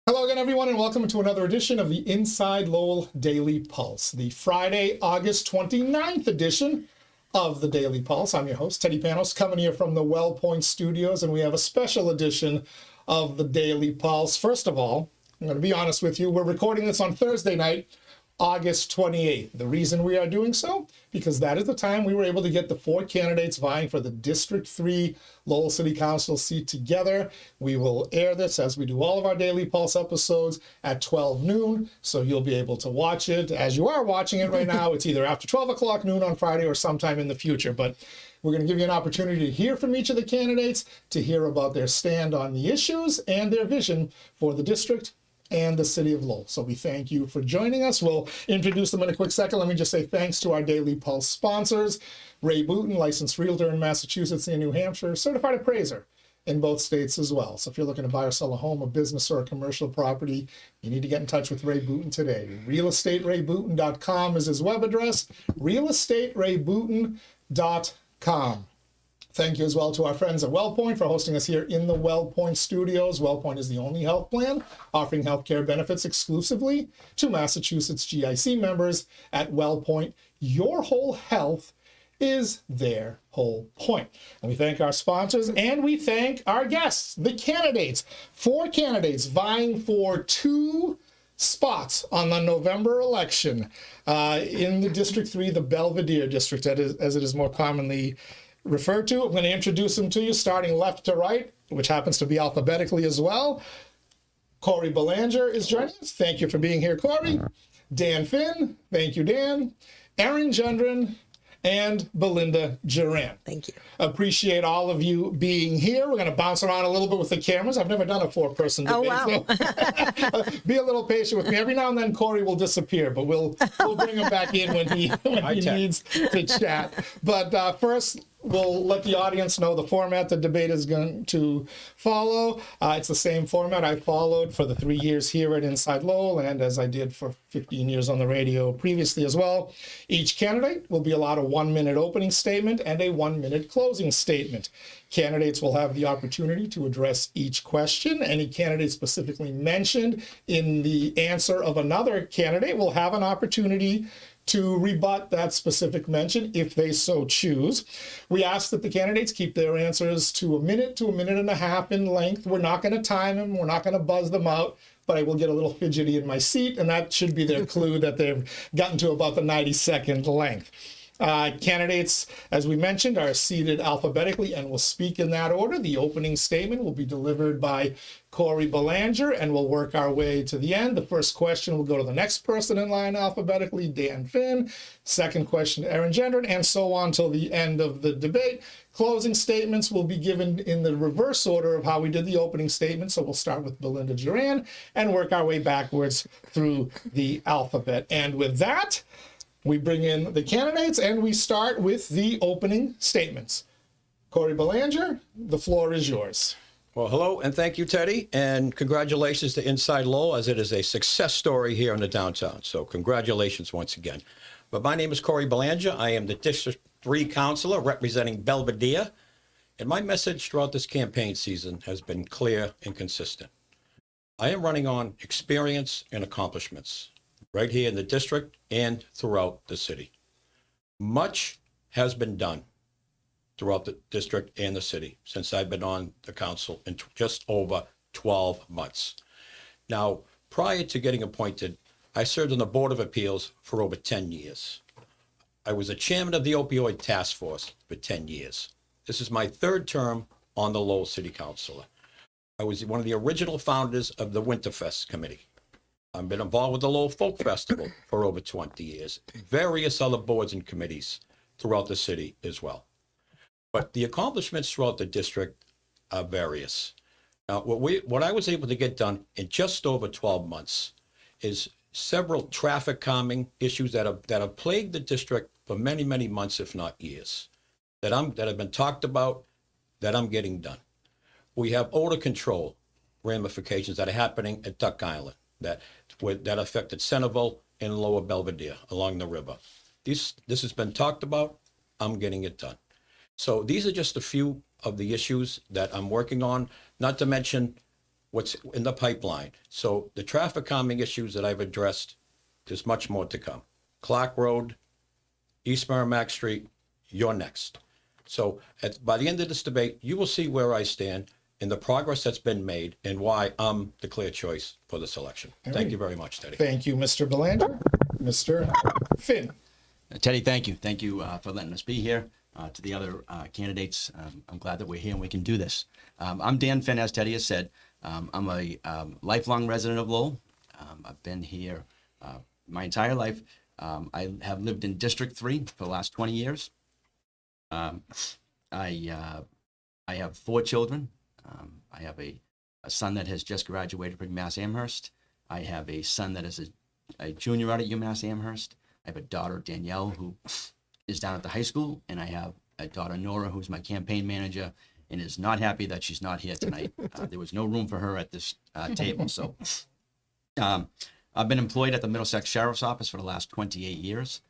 Hello again, everyone, and welcome to another edition of the Inside Lowell Daily Pulse, the Friday, August 29th edition of the Daily Pulse. I'm your host, Teddy Panos, coming here from the WellPoint Studios, and we have a special edition of the Daily Pulse. First of all, I'm going to be honest with you, we're recording this on Thursday night, August 28th. The reason we are doing so, because that is the time we were able to get the 4 candidates vying for the District 3 Lowell City Council seat together. We will air this, as we do all of our Daily Pulse episodes, at 12 noon, so you'll be able to watch it. As you are watching it right now, it's either after 12 o'clock noon on Friday or sometime in the future, but we're going to give you an opportunity to hear from each of the candidates, to hear about their stand on the issues and their vision for the district and the city of Lowell. So we thank you for joining us. We'll introduce them in a quick second. Let me just say thanks to our Daily Pulse sponsors, Ray Booten, licensed realtor in Massachusetts and New Hampshire, certified appraiser in both states as well. So if you're looking to buy or sell a home, a business, or a commercial property, you need to get in touch with Ray Booten today. realestaterayBooten.com is his web address, realestaterayBooten.com. Thank you as well to our friends at WellPoint for hosting us here in the WellPoint Studios. WellPoint is the only health plan offering healthcare benefits exclusively to Massachusetts GIC members. At WellPoint, your whole health is their whole point. And we thank our sponsors and we thank our guests, the candidates. 4 candidates vying for 2 spots on the November election in the District 3, the Belvidere district, as it is more commonly referred to. I'm going to introduce them to you, starting left to right, which happens to be alphabetically as well. Ch𝐸™ Belanger is joining us. Thank you for being here, Ch𝐸™. Dan Finn, thank you, Dan. Erin Gendron, and Belinda Duran. Thank you. Appreciate all of you being here. We're going to bounce around a little bit with the cameras. I've never done a 4-person debate. Oh, wow. So be a little patient with me. Every now and then Ch𝐸™ will disappear, but we'll bring him back in when he needs to chat. But first, we'll let the audience know the format the debate is going to follow. It's the same format I followed for the 3 years here at Inside Lowell, and as I did for 15 years on the radio previously as well. Each candidate will be allowed a 1-minute opening statement and a 1-minute closing statement. Candidates will have the opportunity to address each question. Any candidate specifically mentioned in the answer of another candidate will have an opportunity to rebut that specific mention if they so choose. We ask that the candidates keep their answers to a minute and a half in length. We're not going to time them. We're not going to buzz them out, but I will get a little fidgety in my seat, and that should be their clue that they've gotten to about the 90-second length. Candidates, as we mentioned, are seated alphabetically and will speak in that order. The opening statement will be delivered by Ch𝐸™ Belanger, and we'll work our way to the end. The first question will go to the next person in line alphabetically, Dan Finn. Second question to Erin Gendron, and so on till the end of the debate. Closing statements will be given in the reverse order of how we did the opening statement. So we'll start with Belinda Duran and work our way backwards through the alphabet. And with that, we bring in the candidates and we start with the opening statements. Ch𝐸™ Belanger, the floor is yours. Well, hello and thank you, Teddy, and congratulations to Inside Lowell, as it is a success story here in the downtown. So congratulations once again. But my name is Ch𝐸™ Belanger. I am the District 3 Councilor representing Belvidere, and my message throughout this campaign season has been clear and consistent. I am running on experience and accomplishments right here in the district and throughout the city. Much has been done throughout the district and the city since I've been on the council in just over 12 months. Now, prior to getting appointed, I served on the Board of Appeals for over 10 years. I was the chairman of the opioid task force for 10 years. This is my 3rd term on the Lowell City Council. I was one of the original founders of the Winterfest Committee. I've been involved with the Lowell Folk Festival for over 20 years, various other boards and committees throughout the city as well. But the accomplishments throughout the district are various. Now, what I was able to get done in just over 12 months is several traffic calming issues that have plagued the district for many, many months, if not years, that have been talked about, that I'm getting done. We have odor control ramifications that are happening at Duck Island that affected Centerville and Lower Belvidere along the river. This has been talked about. I'm getting it done. So these are just a few of the issues that I'm working on, not to mention what's in the pipeline. So the traffic calming issues that I've addressed, there's much more to come. Clark Road, East Merrimack Street, you're next. So by the end of this debate, you will see where I stand in the progress that's been made and why I'm the clear choice for this election. Thank you very much, Teddy. Thank you, Mr. Belanger. Mr. Finn. Teddy, thank you. Thank you for letting us be here. To the other candidates, I'm glad that we're here and we can do this. I'm Dan Finn, as Teddy has said. I'm a lifelong resident of Lowell. I've been here my entire life. I have lived in District 3 for the last 20 years. I have 4 children. I have a son that has just graduated from UMass Amherst. I have a son that is a junior out at UMass Amherst. I have a daughter, Danielle, who is down at the high school, and I have a daughter, Nora, who's my campaign manager and is not happy that she's not here tonight. There was no room for her at this table. So I've been employed at the Middlesex Sheriff's Office for the last 28 years.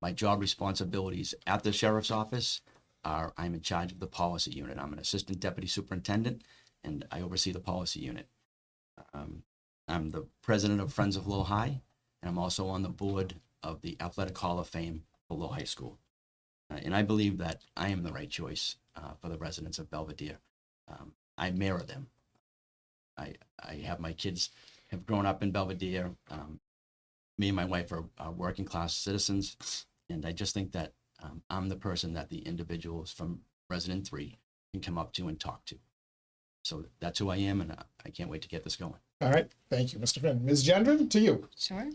My job responsibilities at the Sheriff's Office are I'm in charge of the policy unit. I'm an assistant deputy superintendent, and I oversee the policy unit. I'm the president of Friends of Lowell High, and I'm also on the board of the Athletic Hall of Fame for Lowell High School. And I believe that I am the right choice for the residents of Belvidere. I mirror them. I have my kids have grown up in Belvidere. Me and my wife are working class citizens, and I just think that I'm the person that the individuals from Resident 3 can come up to and talk to. So that's who I am, and I can't wait to get this going. All right. Thank you, Mr. Finn. Ms. Gendron, to you. Sure.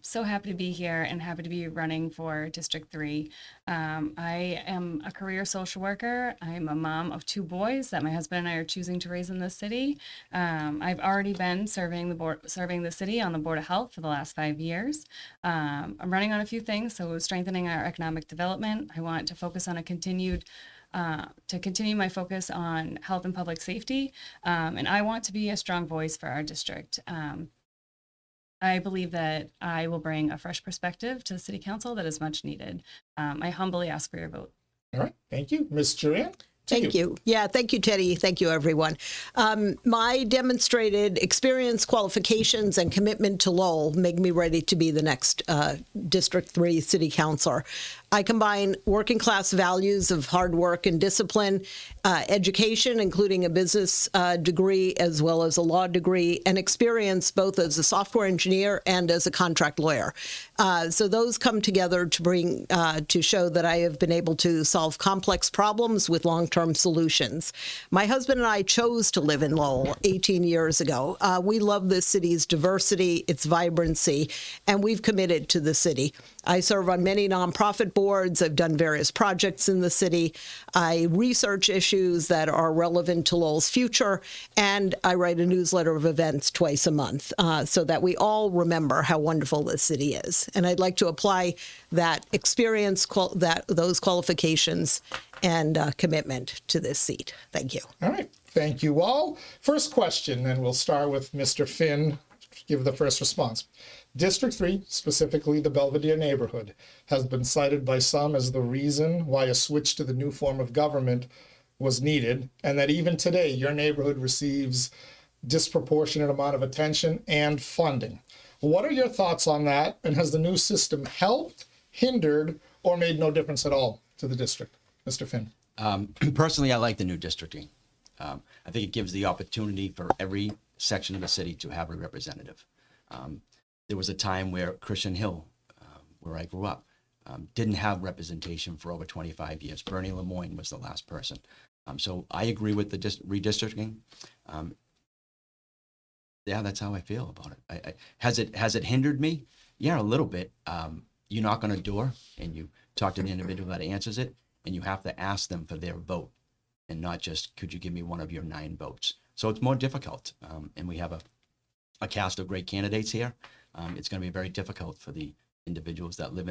So happy to be here and happy to be running for District 3. I am a career social worker. I'm a mom of 2 boys that my husband and I are choosing to raise in this city. I've already been serving the city on the Board of Health for the last 5 years. I'm running on a few things, so strengthening our economic development. I want to focus on continue my focus on health and public safety, and I want to be a strong voice for our district. I believe that I will bring a fresh perspective to the City Council that is much needed. I humbly ask for your vote. All right. Thank you. Ms. Joanne? Thank you. Yeah, thank you, Teddy. Thank you, everyone. My demonstrated experience, qualifications, and commitment to Lowell make me ready to be the next District 3 City Councilor. I combine working class values of hard work and discipline, education, including a business degree as well as a law degree, and experience both as a software engineer and as a contract lawyer. So those come together to bring to show that I have been able to solve complex problems with long-term solutions. My husband and I chose to live in Lowell 18 years ago. We love this city's diversity, its vibrancy, and we've committed to the city. I serve on many nonprofit boards. I've done various projects in the city. I research issues that are relevant to Lowell's future, and I write a newsletter of events twice a month so that we all remember how wonderful this city is. And I'd like to apply that experience, those qualifications, and commitment to this seat. Thank you. All right. Thank you all. First question, and we'll start with Mr. Finn to give the first response. District 3, specifically the Belvidere neighborhood, has been cited by some as the reason why a switch to the new form of government was needed, and that even today your neighborhood receives disproportionate amount of attention and funding. What are your thoughts on that, and has the new system helped, hindered, or made no difference at all to the district? Mr. Finn. Personally, I like the new districting. I think it gives the opportunity for every section of the city to have a representative. There was a time where Christian Hill, where I grew up, didn't have representation for over 25 years. Bernie Lemoyne was the last person. So I agree with the redistricting. Yeah, that's how I feel about it. Has it hindered me? Yeah, a little bit. You knock on a door and you talk to the individual that answers it, and you have to ask them for their vote, and not just, could you give me one of your 9 votes? So it's more difficult, and we have a cast of great candidates here. It's going to be very difficult for the individuals that live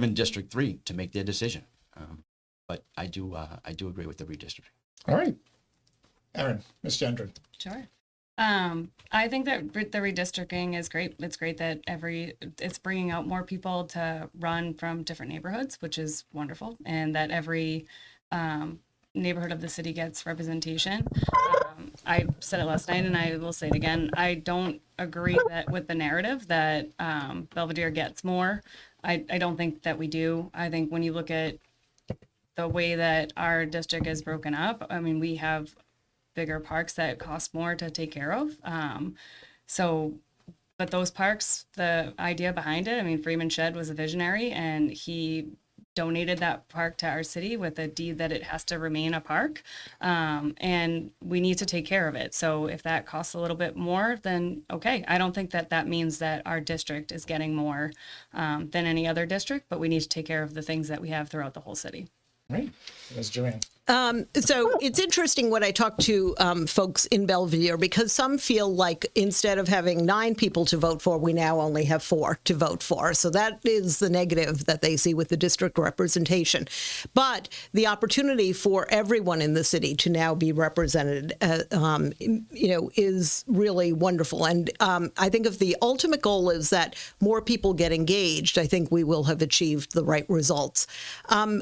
in District 3 to make their decision. But I do agree with the redistricting. All right. Erin, Ms. Gendron. Sure. I think that the redistricting is great. It's great that it's bringing out more people to run from different neighborhoods, which is wonderful, and that every neighborhood of the city gets representation. I said it last night and I will say it again. I don't agree that with the narrative that Belvidere gets more. I don't think that we do. I think when you look at the way that our district is broken up, I mean, we have bigger parks that cost more to take care of. But those parks, the idea behind it, I mean, Freeman Shed was a visionary and he donated that park to our city with a deed that it has to remain a park. And we need to take care of it. So if that costs a little bit more, then okay. I don't think that that means that our district is getting more than any other district, but we need to take care of the things that we have throughout the whole city. Right. Ms. Joanne. So it's interesting when I talk to folks in Belvidere, because some feel like instead of having 9 people to vote for, we now only have 4 to vote for. So that is the negative that they see with the district representation. But the opportunity for everyone in the city to now be represented, is really wonderful. And I think if the ultimate goal is that more people get engaged, I think we will have achieved the right results.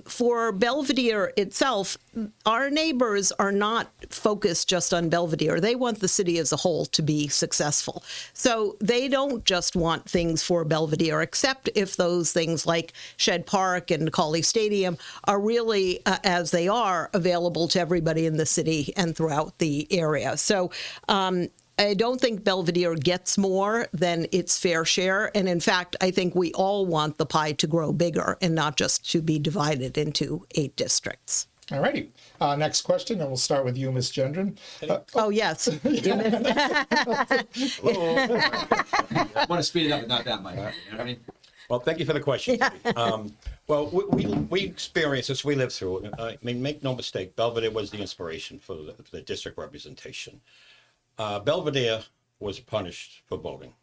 For Belvidere itself, our neighbors are not focused just on Belvidere. They want the city as a whole to be successful. So they don't just want things for Belvidere, except if those things like Shed Park and Colley Stadium are really, as they are, available to everybody in the city and throughout the area. So I don't think Belvidere gets more than its fair share. And in fact, I think we all want the pie to grow bigger and not just to be divided into 8 districts. All righty. Next question, and we'll start with you, Ms. Gendron. Oh, yes. I want to speed it up, but not that much. You know what I mean? Well, thank you for the question. Well, we experienced this, we lived through it. I mean, make no mistake, Belvidere was the inspiration for the district representation. Belvidere was punished for voting.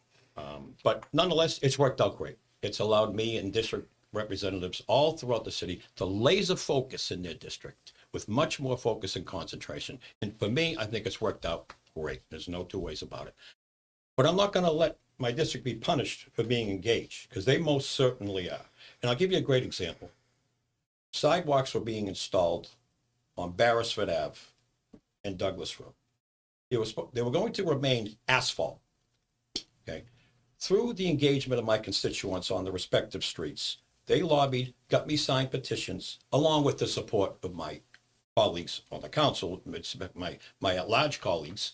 But nonetheless, it's worked out great. It's allowed me and district representatives all throughout the city to laser focus in their district with much more focus and concentration. And for me, I think it's worked out great. There's no 2 ways about it. But I'm not going to let my district be punished for being engaged, because they most certainly are. And I'll give you a great example. Sidewalks were being installed on Beresford Ave and Douglas Road. They were going to remain asphalt. Okay. Through the engagement of my constituents on the respective streets, they lobbied, got me signed petitions, along with the support of my colleagues on the council, my at-large colleagues.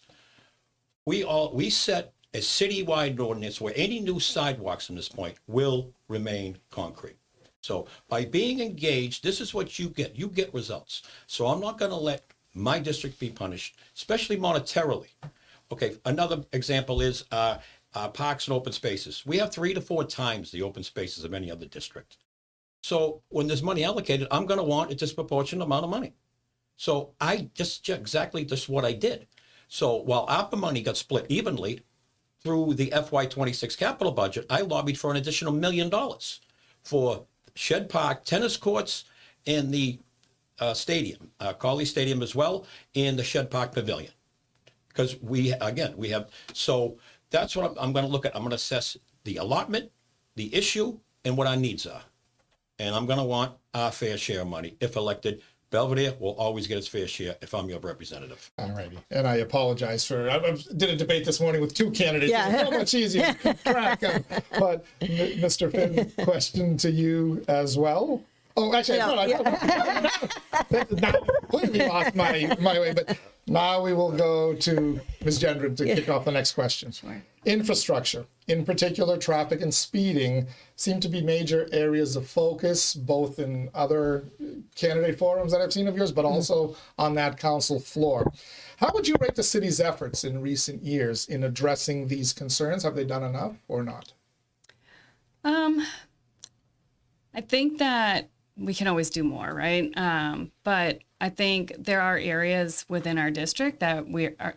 We set a citywide ordinance where any new sidewalks from this point will remain concrete. So by being engaged, this is what you get. You get results. So I'm not going to let my district be punished, especially monetarily. Okay, another example is parks and open spaces. We have 3 to 4 times the open spaces of any other district. So when there's money allocated, I'm going to want a disproportionate amount of money. So I just exactly just what I did. So while ARPA money got split evenly through the FY26 capital budget, I lobbied for an additional $1 million for Shed Park tennis courts and the stadium, Colley Stadium as well, and the Shed Park Pavilion. Because we have, so that's what I'm going to look at. I'm going to assess the allotment, the issue, and what our needs are. And I'm going to want our fair share of money. If elected, Belvidere will always get its fair share if I'm your representative. All righty. And I apologize for, I did a debate this morning with 2 candidates. Yeah. It's so much easier to keep track of. But Mr. Finn, question to you as well. Oh, actually, Yeah, no, now I completely lost my way, but now we will go to Ms. Gendron to kick off the next question. Sure. Infrastructure, in particular traffic and speeding, seem to be major areas of focus, both in other candidate forums that I've seen of yours, but also on that council floor. How would you rate the city's efforts in recent years in addressing these concerns? Have they done enough or not? I think that we can always do more, right? But I think there are areas within our district that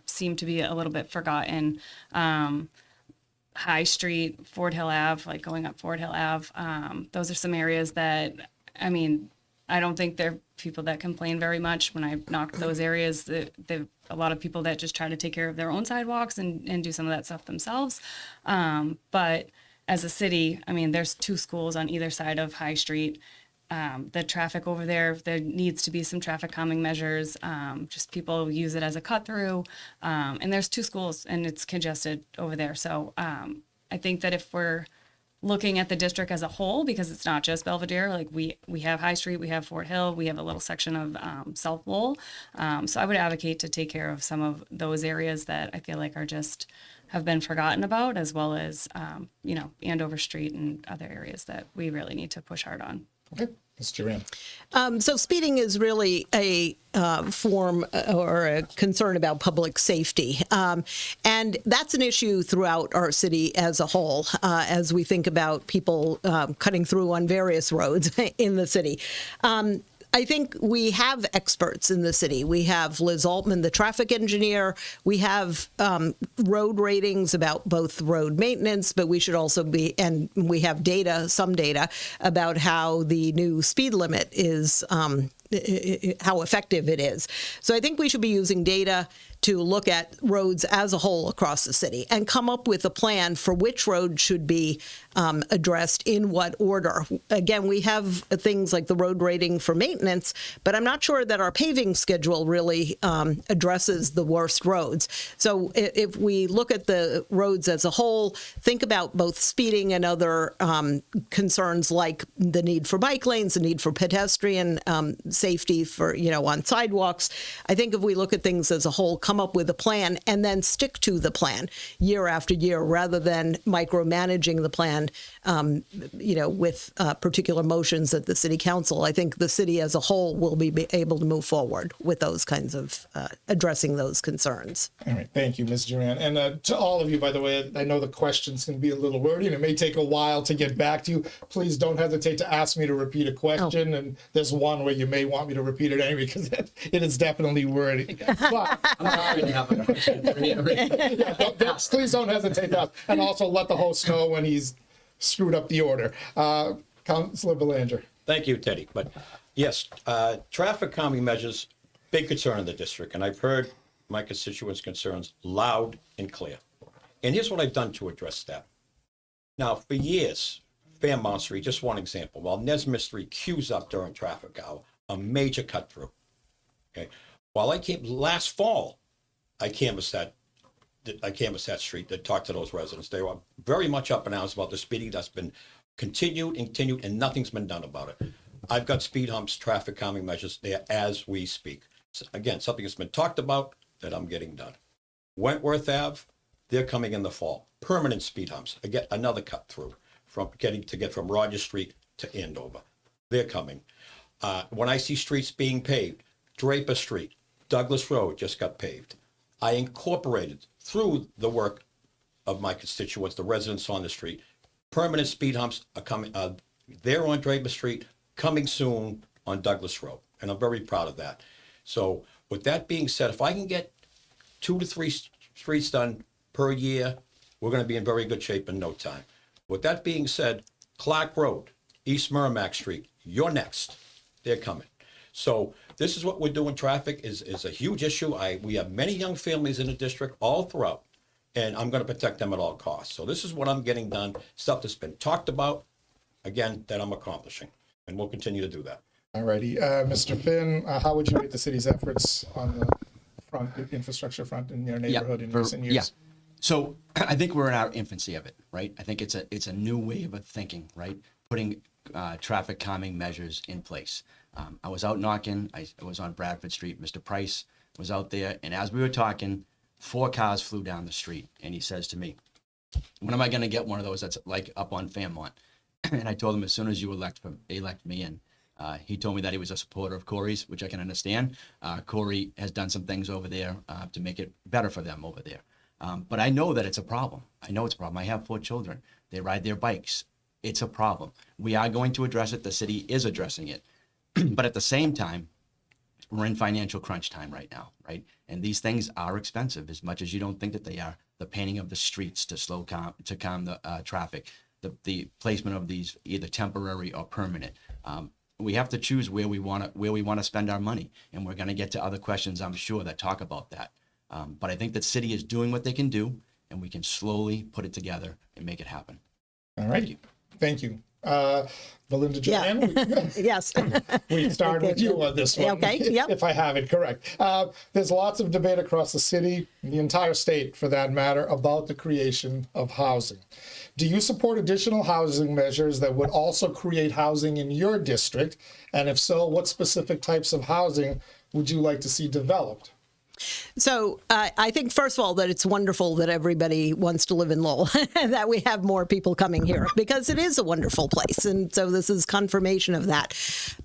seem to be a little bit forgotten. High Street, Ford Hill Ave, like going up Ford Hill Ave. Those are some areas that, I mean, I don't think there are people that complain very much when I knock those areas. There are a lot of people that just try to take care of their own sidewalks and do some of that stuff themselves. But as a city, I mean, there's 2 schools on either side of High Street. the traffic over there needs to be some traffic calming measures. Just people use it as a cut through. And there's 2 schools and it's congested over there. So I think that if we're looking at the district as a whole, because it's not just Belvidere, like we have High Street, we have Fort Hill, we have a little section of South Lowell. So I would advocate to take care of some of those areas that I feel like are just have been forgotten about, as well as, Andover Street and other areas that we really need to push hard on. Okay, Ms. Duran. So speeding is really a form or a concern about public safety. And that's an issue throughout our city as a whole, as we think about people cutting through on various roads in the city. I think we have experts in the city. We have Liz Altman, the traffic engineer. We have road ratings about both road maintenance, but we should also and we have some data about how the new speed limit is, how effective it is. So I think we should be using data to look at roads as a whole across the city and come up with a plan for which road should be addressed in what order. Again, we have things like the road rating for maintenance, but I'm not sure that our paving schedule really addresses the worst roads. So if we look at the roads as a whole, think about both speeding and other concerns like the need for bike lanes, the need for pedestrian safety for, on sidewalks. I think if we look at things as a whole, come up with a plan and then stick to the plan year after year rather than micromanaging the plan, with particular motions at the city council. I think the city as a whole will be able to move forward with those kinds of addressing those concerns. All right, thank you, Ms. Duran. And to all of you, by the way, I know the questions can be a little wordy and it may take a while to get back to you. Please don't hesitate to ask me to repeat a question. Oh. And there's one where you may want me to repeat it anyway because it is definitely wordy. But please don't hesitate to ask. And also let the host know when he's screwed up the order. Councilor Belanger. Thank you, Teddy. But yes, traffic calming measures, big concern in the district. And I've heard my constituents' concerns loud and clear. And here's what I've done to address that. Now, for years, Fairmount Street, just one example, while Nesmith Street queues up during traffic hour, a major cut through. Okay. While last fall, I canvassed that street to talk to those residents. They were very much up in arms about the speeding that's been continued, and nothing's been done about it. I've got speed humps, traffic calming measures there as we speak. So again, something that's been talked about that I'm getting done. Wentworth Ave, they're coming in the fall. Permanent speed humps. I get another cut through from get from Rogers Street to Andover. They're coming. When I see streets being paved, Draper Street, Douglas Road just got paved. I incorporated through the work of my constituents, the residents on the street, permanent speed humps are coming. They're on Draper Street, coming soon on Douglas Road, and I'm very proud of that. So with that being said, if I can get 2 to 3 streets done per year, we're going to be in very good shape in no time. With that being said, Clark Road, East Merrimack Street, you're next. They're coming. So this is what we're doing. Traffic is a huge issue. We have many young families in the district all throughout, and I'm going to protect them at all costs. So this is what I'm getting done, stuff that's been talked about, again, that I'm accomplishing, and we'll continue to do that. All righty. Mr. Finn, how would you rate the city's efforts on the infrastructure front in your neighborhood in recent years? Yeah. So I think we're in our infancy of it, right? I think it's a new wave of thinking, right? Putting traffic calming measures in place. I was out knocking. I was on Bradford Street. Mr. Price was out there, and as we were talking, 4 cars flew down the street, and he says to me, "When am I going to get one of those that's like up on Fairmont?" And I told him, as soon as you elect me in. He told me that he was a supporter of Corey's, which I can understand. Corey has done some things over there to make it better for them over there. But I know that it's a problem. I know it's a problem. I have 4 children. They ride their bikes. It's a problem. We are going to address it. The city is addressing it. But at the same time, we're in financial crunch time right now, right? And these things are expensive, as much as you don't think that they are. The painting of the streets to calm the traffic, the placement of these either temporary or permanent. We have to choose where we want to spend our money, and we're going to get to other questions, I'm sure, that talk about that. But I think the city is doing what they can do, and we can slowly put it together and make it happen. All right. Thank you. Belinda Yeah. Joanne, Yes. we start with you on this one, Okay, yep. if I have it correct. There's lots of debate across the city, the entire state for that matter, about the creation of housing. Do you support additional housing measures that would also create housing in your district? And if so, what specific types of housing would you like to see developed? So I think, first of all, that it's wonderful that everybody wants to live in Lowell, that we have more people coming here, because it is a wonderful place. And so this is confirmation of that.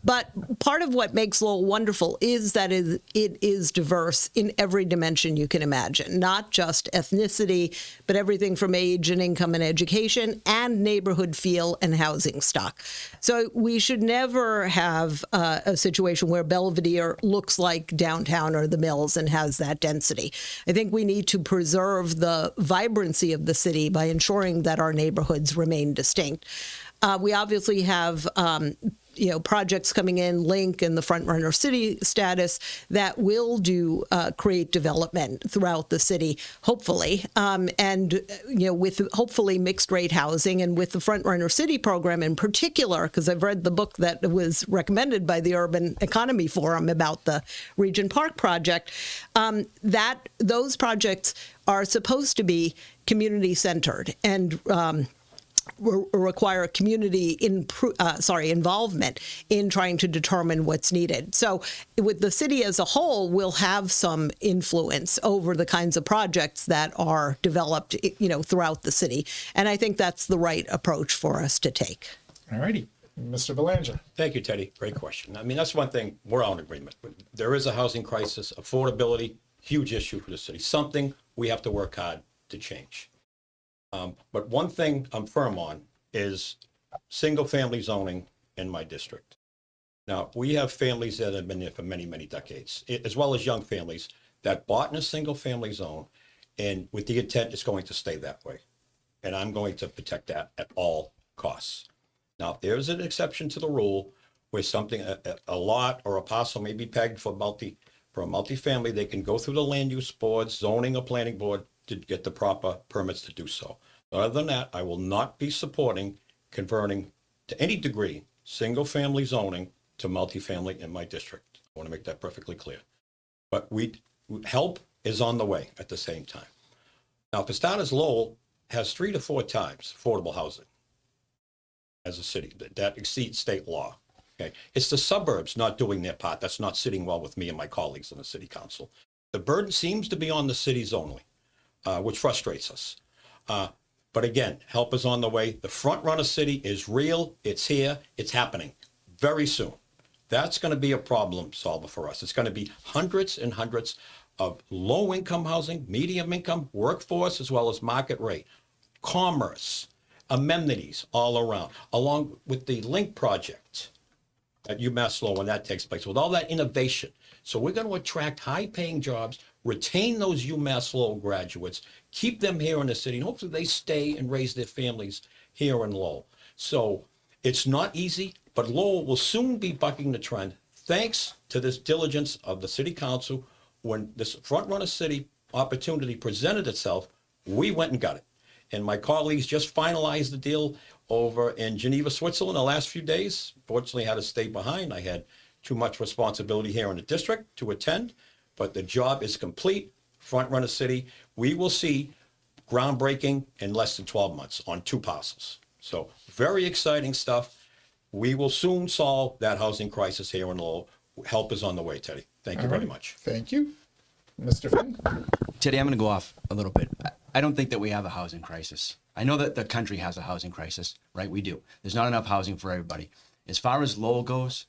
But part of what makes Lowell wonderful is that it is diverse in every dimension you can imagine, not just ethnicity, but everything from age and income and education and neighborhood feel and housing stock. So we should never have a situation where Belvidere looks like downtown or the Mills and has that density. I think we need to preserve the vibrancy of the city by ensuring that our neighborhoods remain distinct. We obviously have projects coming in, Link and the FrontRunner City status, that will create development throughout the city, hopefully, with hopefully mixed rate housing, and with the FrontRunner City program in particular, because I've read the book that was recommended by the Urban Economy Forum about the Regent Park project, that those projects are supposed to be community centered and require community involvement in trying to determine what's needed. So with the city as a whole, we'll have some influence over the kinds of projects that are developed, throughout the city. And I think that's the right approach for us to take. All righty. Mr. Belanger. Thank you, Teddy. Great question. I mean, that's one thing we're all in agreement with. There is a housing crisis, affordability, huge issue for the city, something we have to work hard to change. But one thing I'm firm on is single-family zoning in my district. Now, we have families that have been there for many, many decades, as well as young families that bought in a single-family zone, and with the intent it's going to stay that way. And I'm going to protect that at all costs. Now, if there's an exception to the rule where something, a lot or a parcel may be pegged for a multifamily, they can go through the land use boards, zoning or planning board, to get the proper permits to do so. Other than that, I will not be supporting converting to any degree single-family zoning to multifamily in my district. I want to make that perfectly clear. But help is on the way at the same time. Now, for starters, Lowell has 3 to 4 times affordable housing as a city. That exceeds state law. Okay, it's the suburbs not doing their part. That's not sitting well with me and my colleagues in the city council. The burden seems to be on the cities only. Which frustrates us. But again, help is on the way. The FrontRunner City is real. It's here. It's happening very soon. That's going to be a problem solver for us. It's going to be hundreds and hundreds of low-income housing, medium-income, workforce, as well as market rate, commerce, amenities all around, along with the Link project at UMass Lowell when that takes place, with all that innovation. So we're going to attract high-paying jobs, retain those UMass Lowell graduates, keep them here in the city, and hopefully they stay and raise their families here in Lowell. So it's not easy, but Lowell will soon be bucking the trend thanks to this diligence of the city council. When this FrontRunner City opportunity presented itself, we went and got it. And my colleagues just finalized the deal over in Geneva, Switzerland the last few days. Fortunately, I had to stay behind. I had too much responsibility here in the district to attend, but the job is complete. FrontRunner City, we will see groundbreaking in less than 12 months on 2 parcels. So very exciting stuff. We will soon solve that housing crisis here in Lowell. Help is on the way, Teddy. Thank you very much. Thank you. Mr. Finn? Teddy, I'm going to go off a little bit. I don't think that we have a housing crisis. I know that the country has a housing crisis, right? We do. There's not enough housing for everybody. As far as Lowell goes,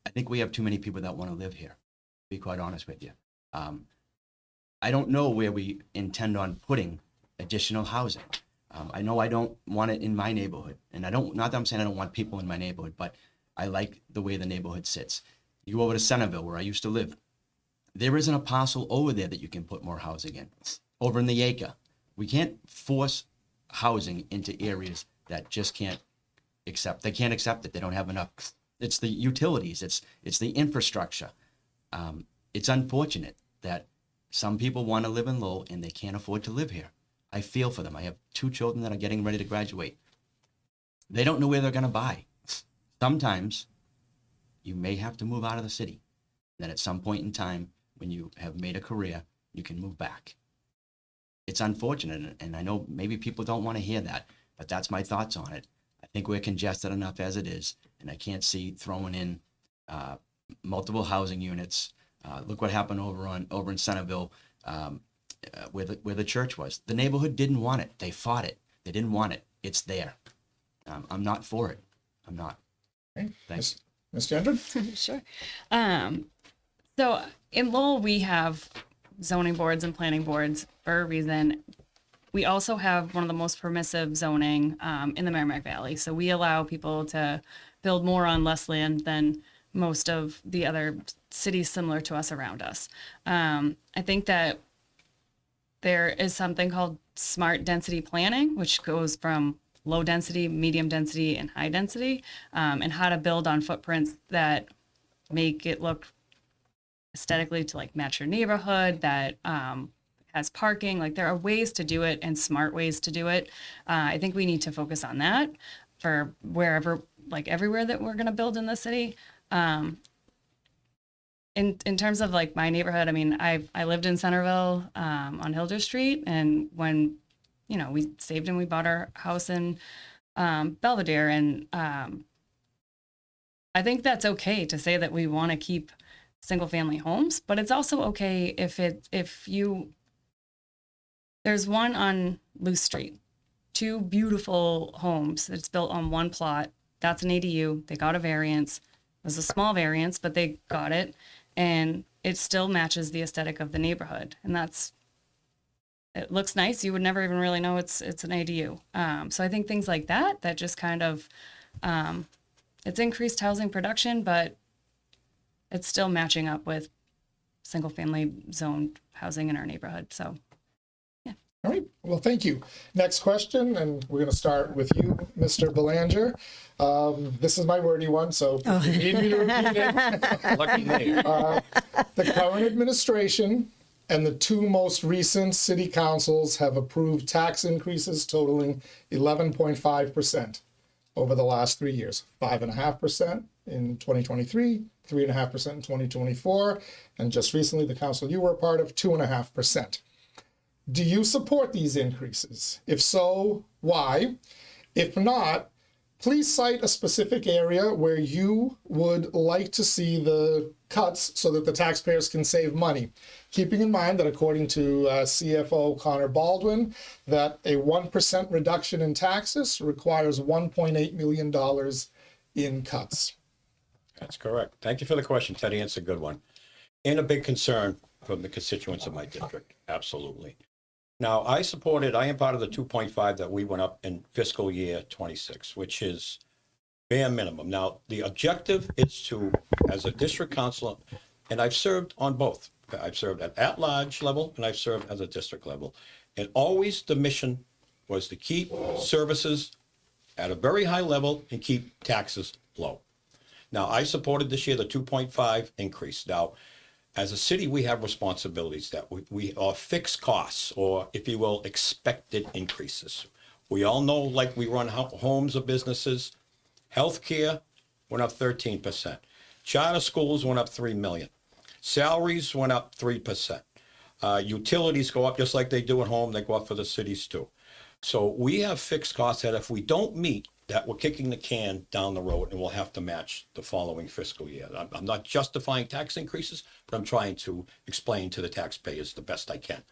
I think we have too many people that want to live here, to be quite honest with you. I don't know where we intend on putting additional housing. I know I don't want it in my neighborhood. And not that I'm saying I don't want people in my neighborhood, but I like the way the neighborhood sits. You go over to Centerville, where I used to live. There isn't a parcel over there that you can put more housing in. Over in the acre, we can't force housing into areas that just can't accept. They can't accept it. They don't have enough. It's the utilities. It's the infrastructure. It's unfortunate that some people want to live in Lowell and they can't afford to live here. I feel for them. I have 2 children that are getting ready to graduate. they don't know where they're going to buy. Sometimes you may have to move out of the city. Then at some point in time, when you have made a career, you can move back. It's unfortunate, and I know maybe people don't want to hear that, but that's my thoughts on it. I think we're congested enough as it is, and I can't see throwing in multiple housing units. Look what happened over in Centerville, where the church was. The neighborhood didn't want it. They fought it. They didn't want it. It's there. I'm not for it. I'm not. Okay. Thanks. Ms. Gendron? Sure. So in Lowell, we have zoning boards and planning boards for a reason. We also have one of the most permissive zoning in the Merrimack Valley. So we allow people to build more on less land than most of the other cities similar to us around us. I think that there is something called smart density planning, which goes from low density, medium density, and high density, and how to build on footprints that make it look aesthetically to like match your neighborhood, that has parking. Like there are ways to do it and smart ways to do it. I think we need to focus on that for wherever, like everywhere that we're going to build in the city. In terms of like my neighborhood, I mean, I lived in Centerville on Hilder Street, and when we saved and we bought our house in Belvidere, and I think that's okay to say that we want to keep single family homes, but it's also okay there's one on Loose Street, 2 beautiful homes that's built on one plot. That's an ADU. They got a variance. It was a small variance, but they got it, and it still matches the aesthetic of the neighborhood, and it looks nice. You would never even really know it's an ADU. So I think things like that just kind of, it's increased housing production, but it's still matching up with single family zoned housing in our neighborhood. So, yeah. All right. Well, thank you. Next question, and we're going to start with you, Mr. Belanger. This is my wordy one, so if you need me to repeat it. Lucky me. The current administration and the 2 most recent city councils have approved tax increases totaling 11.5% over the last 3 years. 5.5% in 2023, 3.5% in 2024, and just recently the council you were a part of, 2.5%. Do you support these increases? If so, why? If not, please cite a specific area where you would like to see the cuts so that the taxpayers can save money. Keeping in mind that according to CFO Connor Baldwin, that a 1% reduction in taxes requires $1.8 million in cuts. That's correct. Thank you for the question, Teddy. It's a good one. And a big concern from the constituents of my district. Absolutely. Now, I am part of the 2.5 that we went up in fiscal year 26, which is bare minimum. Now, the objective is to, as a district councilor, and I've served on both. I've served at large level and I've served as a district level. And always the mission was to keep services at a very high level and keep taxes low. Now, I supported this year the 2.5 increase. Now, as a city, we have responsibilities that we are fixed costs, or if you will, expected increases. We all know, like we run homes or businesses, healthcare went up 13%. Charter schools went up $3 million. Salaries went up 3%. Utilities go up just like they do at home. They go up for the cities too. So we have fixed costs that if we don't meet, that we're kicking the can down the road and we'll have to match the following fiscal year. I'm not justifying tax increases, but I'm trying to explain to the taxpayers the best I can.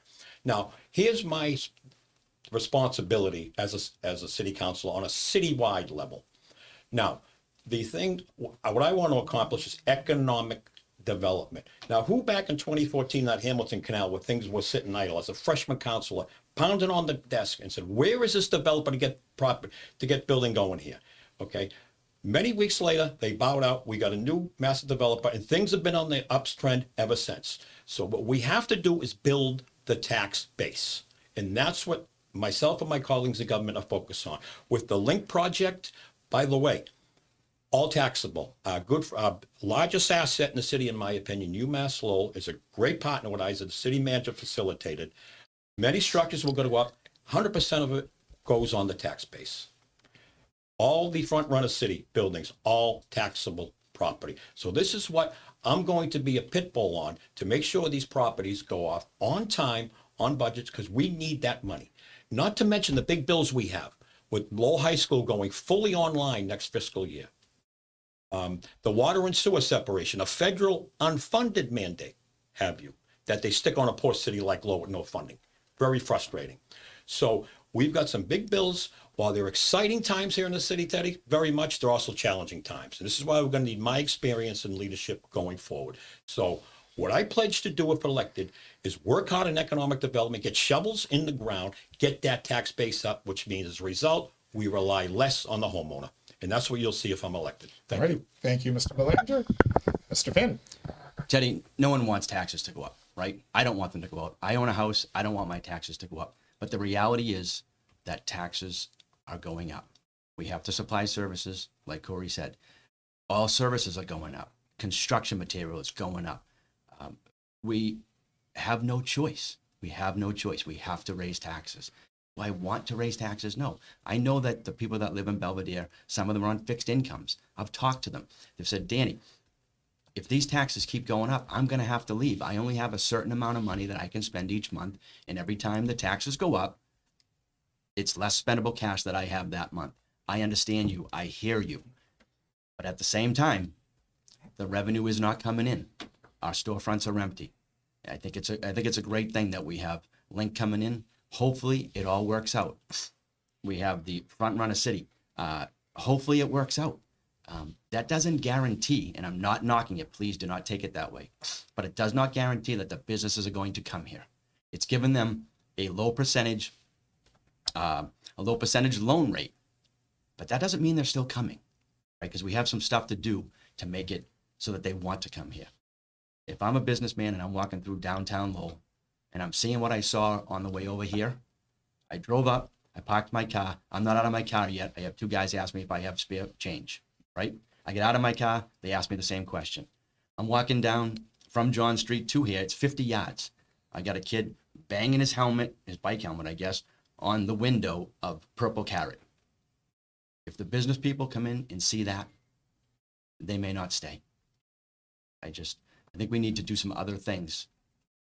Now, here's my responsibility as a city councilor on a citywide level. Now, what I want to accomplish is economic development. Now, who back in 2014 at Hamilton Canal, where things were sitting idle, as a freshman councilor, pounded on the desk and said, where is this developer to get building going here? Okay. Many weeks later, they bowed out. We got a new master developer, and things have been on the uptrend ever since. So what we have to do is build the tax base. And that's what myself and my colleagues in government are focused on. With the Link project, by the way, all taxable. Largest asset in the city, in my opinion, UMass Lowell, is a great partner with us. The city manager facilitated. Many structures will go up. 100% of it goes on the tax base. all the FrontRunner City buildings, all taxable property. So this is what I'm going to be a pit bull on to make sure these properties go off on time, on budgets, because we need that money. Not to mention the big bills we have with Lowell High School going fully online next fiscal year. The water and sewer separation, a federal unfunded mandate, have you, that they stick on a poor city like Lowell with no funding. Very frustrating. So we've got some big bills. While they're exciting times here in the city, Teddy, very much, they're also challenging times. And this is why we're going to need my experience and leadership going forward. So what I pledge to do if elected is work hard in economic development, get shovels in the ground, get that tax base up, which means as a result, we rely less on the homeowner. And that's what you'll see if I'm elected. Thank you. Thank you, Mr. Belanger. Mr. Finn. Teddy, no one wants taxes to go up, right? I don't want them to go up. I own a house. I don't want my taxes to go up. But the reality is that taxes are going up. We have to supply services, like Corey said. All services are going up. Construction material is going up. We have no choice. We have no choice. We have to raise taxes. Do I want to raise taxes? No. I know that the people that live in Belvidere, some of them are on fixed incomes. I've talked to them. They've said, Danny, if these taxes keep going up, I'm going to have to leave. I only have a certain amount of money that I can spend each month. And every time the taxes go up, it's less spendable cash that I have that month. I understand you. I hear you. But at the same time, the revenue is not coming in. Our storefronts are empty. I think it's a great thing that we have Link coming in. Hopefully it all works out. We have the FrontRunner City. Hopefully it works out. That doesn't guarantee, and I'm not knocking it, please do not take it that way, but it does not guarantee that the businesses are going to come here. It's given them a low percentage loan rate, but that doesn't mean they're still coming, right? Because we have some stuff to do to make it so that they want to come here. If I'm a businessman and I'm walking through downtown Lowell and I'm seeing what I saw on the way over here, I drove up, I parked my car. I'm not out of my car yet. I have two guys ask me if I have spare change, right? I get out of my car, they ask me the same question. I'm walking down from John Street to here, it's 50 yards. I got a kid banging his helmet, his bike helmet, I guess, on the window of Purple Carrot. If the business people come in and see that, they may not stay. I think we need to do some other things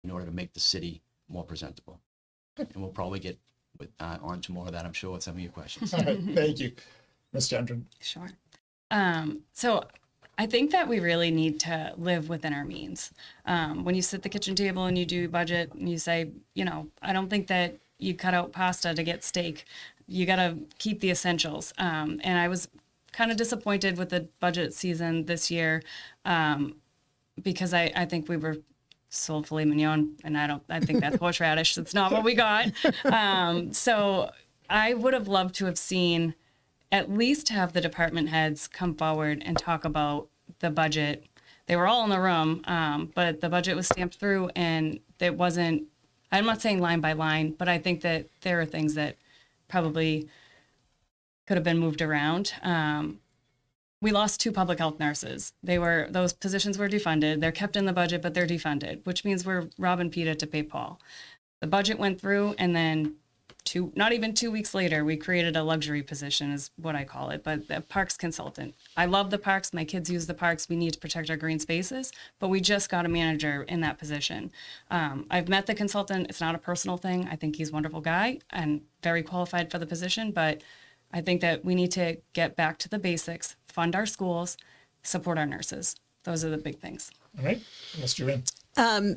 in order to make the city more presentable. And we'll probably get on to more of that, I'm sure, with some of your questions. All right, thank you. Ms. Gendron. Sure. So I think that we really need to live within our means. When you sit at the kitchen table and you do budget and you say, I don't think that you cut out pasta to get steak. You got to keep the essentials. And I was kind of disappointed with the budget season this year because I think we were sold filet mignon, and I think that's horseradish. That's not what we got. So I would have loved to have seen at least have the department heads come forward and talk about the budget. They were all in the room, but the budget was stamped through, and it wasn't, I'm not saying line by line, but I think that there are things that probably could have been moved around. We lost 2 public health nurses. Those positions were defunded. They're kept in the budget, but they're defunded, which means we're robbing Peter to pay Paul. The budget went through, and then not even 2 weeks later, we created a luxury position, is what I call it, but the parks consultant. I love the parks. My kids use the parks. We need to protect our green spaces, but we just got a manager in that position. I've met the consultant. It's not a personal thing. I think he's a wonderful guy and very qualified for the position, but I think that we need to get back to the basics, fund our schools, support our nurses. Those are the big things. All right, Mr. Wynn.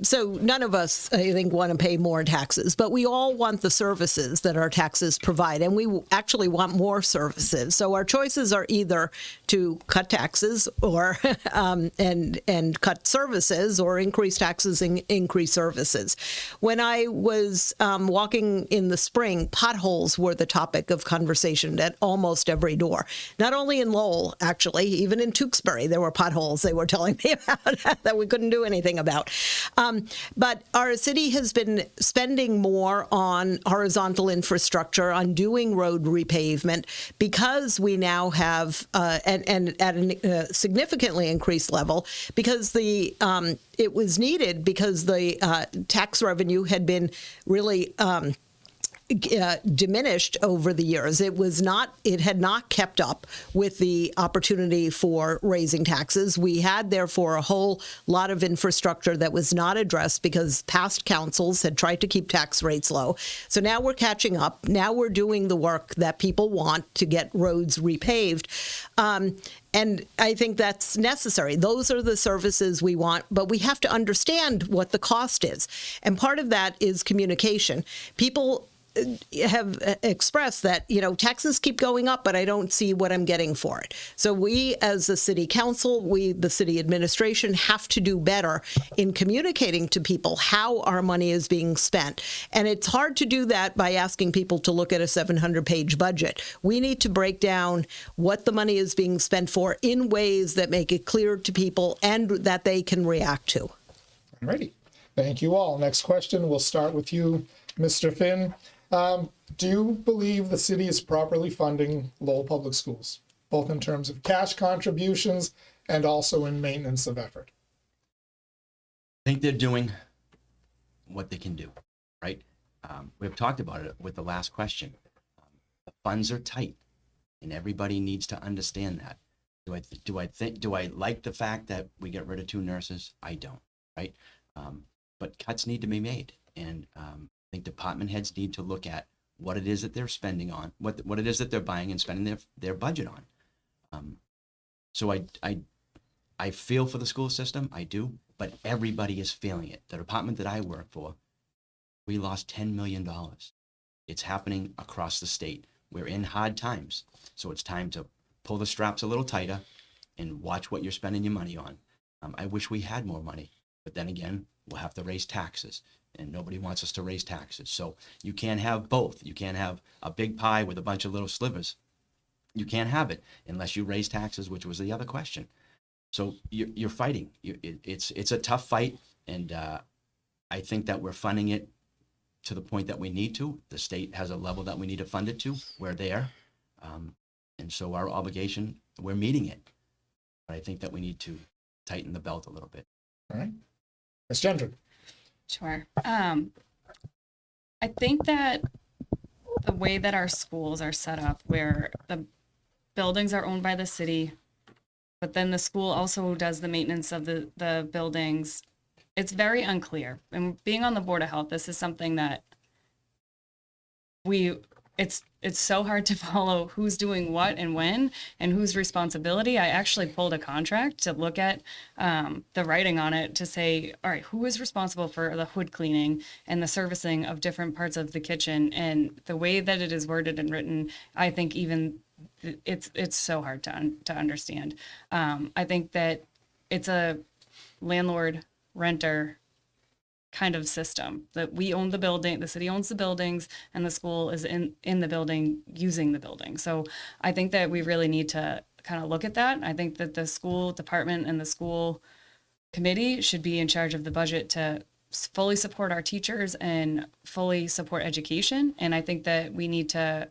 So none of us, I think, want to pay more taxes, but we all want the services that our taxes provide, and we actually want more services. So our choices are either to cut taxes or and cut services, or increase taxes and increase services. When I was walking in the spring, potholes were the topic of conversation at almost every door. Not only in Lowell, actually, even in Tewksbury, there were potholes they were telling me about that we couldn't do anything about. But our city has been spending more on horizontal infrastructure, on doing road repavement, because we now have, and at a significantly increased level, because it was needed, because the tax revenue had been really diminished over the years. It had not kept up with the opportunity for raising taxes. We had, therefore, a whole lot of infrastructure that was not addressed because past councils had tried to keep tax rates low. So now we're catching up. Now we're doing the work that people want to get roads repaved. And I think that's necessary. Those are the services we want, but we have to understand what the cost is. And part of that is communication. People have expressed that, taxes keep going up, but I don't see what I'm getting for it. So we, as the city council, the city administration, have to do better in communicating to people how our money is being spent. And it's hard to do that by asking people to look at a 700-page budget. We need to break down what the money is being spent for in ways that make it clear to people and that they can react to. All righty. Thank you all. Next question. We'll start with you, Mr. Finn. Do you believe the city is properly funding Lowell Public Schools, both in terms of cash contributions and also in maintenance of effort? I think they're doing what they can do, right? We've talked about it with the last question. The funds are tight, and everybody needs to understand that. Do I like the fact that we get rid of 2 nurses? I don't, right? But cuts need to be made, and I think department heads need to look at what it is that they're spending on, what it is that they're buying and spending their budget on. So I feel for the school system, I do, but everybody is feeling it. The department that I work for, we lost $10 million. It's happening across the state. We're in hard times, so it's time to pull the straps a little tighter and watch what you're spending your money on. I wish we had more money, but then again, we'll have to raise taxes, and nobody wants us to raise taxes. So you can't have both. You can't have a big pie with a bunch of little slivers. You can't have it unless you raise taxes, which was the other question. So you're fighting. It's a tough fight, and I think that we're funding it to the point that we need to. The state has a level that we need to fund it to. We're there. And so our obligation, we're meeting it. But I think that we need to tighten the belt a little bit. All right. Ms. Gendron. Sure. I think that the way that our schools are set up, where the buildings are owned by the city, but then the school also does the maintenance of the buildings, it's very unclear. And being on the Board of Health, this is something that it's so hard to follow who's doing what and when and whose responsibility. I actually pulled a contract to look at the writing on it to say, all right, who is responsible for the hood cleaning and the servicing of different parts of the kitchen? And the way that it is worded and written, I think even it's so hard to understand. I think that it's a landlord-renter kind of system, that we own the building, the city owns the buildings, and the school is in the building using the building. So I think that we really need to kind of look at that. I think that the school department and the school committee should be in charge of the budget to fully support our teachers and fully support education. And I think that we need to